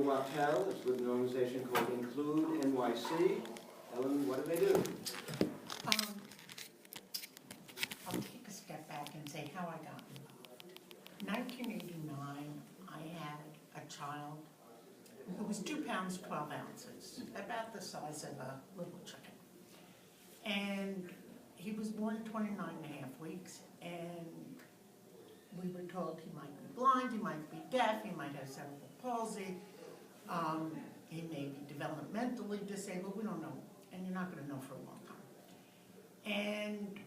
Emanu-El. It's with an organization called Include NYC. Ellen, what do they do? I'll take a step back and say how I got involved. 1989, I had a child who was 2 pounds, 12 ounces, about the size of a little chicken. And he was born 29 and a half weeks, and we were told he might be blind, he might be deaf, he might have cerebral palsy, he may be developmentally disabled, we don't know, and you're not going to know for a long time. And,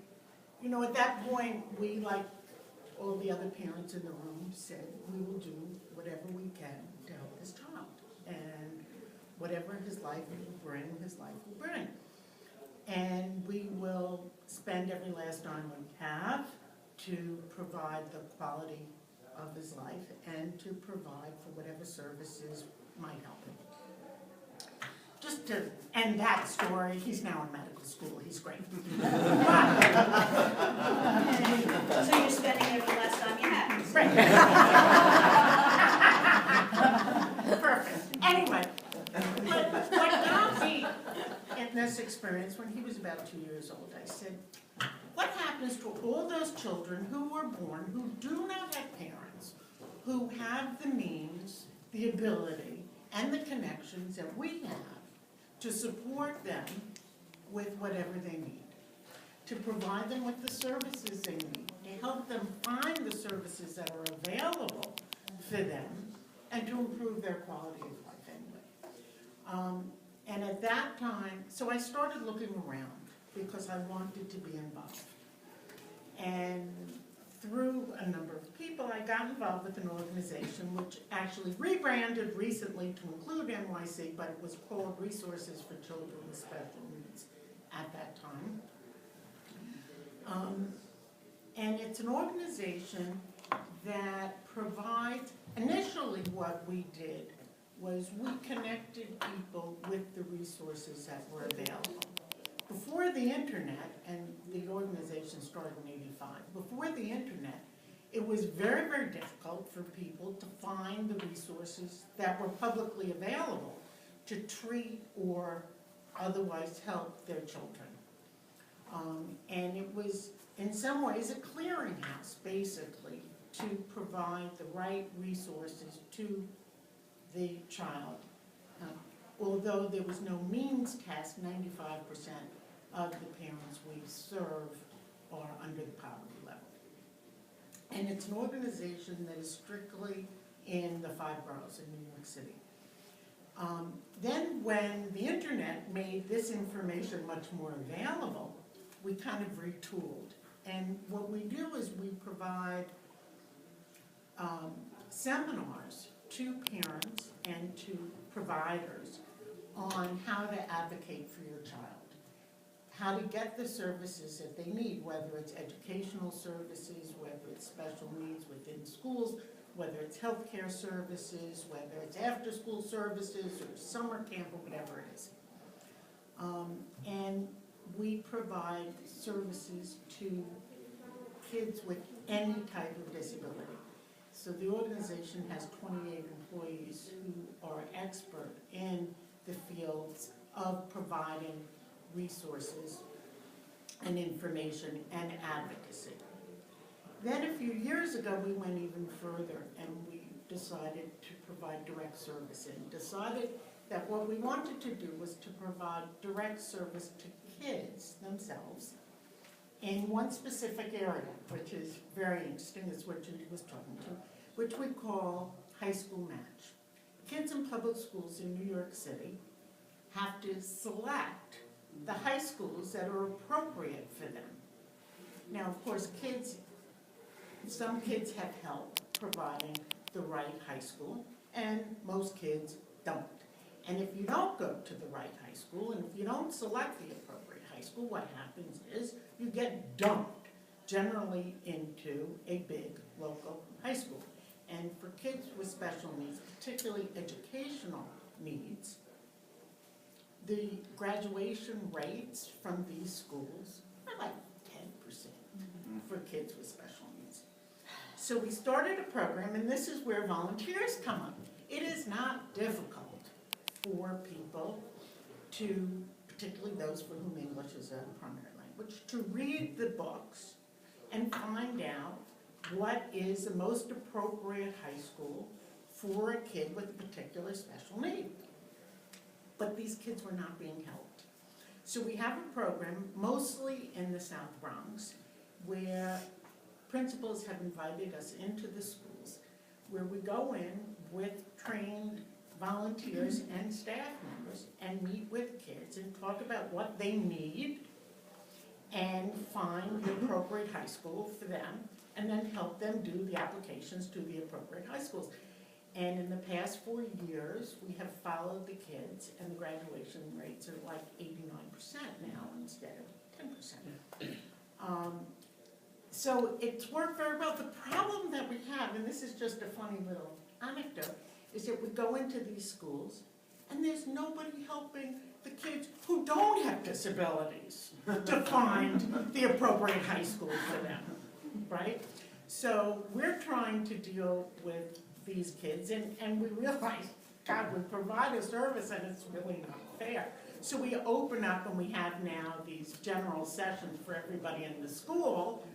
you know, at that point, we, like all the other parents in the room, said we will do whatever we can to help this child. And whatever his life will bring, his life will bring. And we will spend every last dime we have to provide the quality of his life and to provide for whatever services might help him. Just to end that story, he's now in medical school, he's great. So you're spending every last time you have. Right. Perfect. Anyway, what got me in this experience, when he was about 2 years old, I said, what happens to all those children who were born, who do not have parents, who have the means, the ability, and the connections that we have to support them with whatever they need, to provide them with the services they need, to help them find the services that are available for them, and to improve their quality of life anyway. And at that time, so I started looking around because I wanted to be involved. And through a number of people, I got involved with an organization which actually rebranded recently to include NYC, but it was called Resources for Children with Special Needs at that time. And it's an organization that provides, initially what we did was we connected people with the resources that were available. Before the internet, and the organization started in '85, before the internet, it was very, very difficult for people to find the resources that were publicly available to treat or otherwise help their children. And it was, in some ways, a clearinghouse, basically, to provide the right resources to the child. Although there was no means test, 95% of the parents we serve are under the poverty level. And it's an organization that is strictly in the 5 boroughs in New York City. Then when the internet made this information much more available, we kind of retooled. And what we do is we provide seminars to parents and to providers on how to advocate for your child, how to get the services that they need, whether it's educational services, whether it's special needs within schools, whether it's healthcare services, whether it's after-school services or summer camp or whatever it is. And we provide services to kids with any type of disability. So the organization has 28 employees who are expert in the fields of providing resources and information and advocacy. Then a few years ago, we went even further and we decided to provide direct service and decided that what we wanted to do was to provide direct service to kids themselves in one specific area, which is very interesting, is what Judy was talking to, which we call high school match. Kids in public schools in New York City have to select the high schools that are appropriate for them. Now, of course, some kids have help providing the right high school, and most kids don't. And if you don't go to the right high school, and if you don't select the appropriate high school, what happens is you get dumped, generally into a big local high school. And for kids with special needs, particularly educational needs, the graduation rates from these schools are like 10% for kids with special needs. So we started a program, and this is where volunteers come up. It is not difficult for people to, particularly those for whom English is a primary language, to read the books and find out what is the most appropriate high school for a kid with a particular special need. But these kids were not being helped. So we have a program, mostly in the South Bronx, where principals have invited us into the schools, where we go in with trained volunteers and staff members and meet with kids and talk about what they need and find the appropriate high school for them, and then help them do the applications to the appropriate high schools. And in the past 4 years, we have followed the kids, and the graduation rates are like 89% now instead of 10%. So it's worked very well. The problem that we have, and this is just a funny little anecdote, is that we go into these schools, and there's nobody helping the kids who don't have disabilities to find the appropriate high school for them, right? So we're trying to deal with these kids, and we realize, God, we provide a service and it's really not fair. So we open up and we have now these general sessions for everybody in the school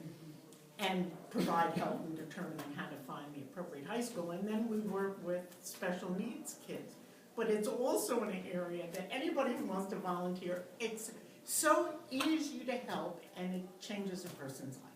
and provide help in determining how to find the appropriate high school. And then we work with special needs kids. But it's also an area that anybody who wants to volunteer, it's so easy to help and it changes a person's life.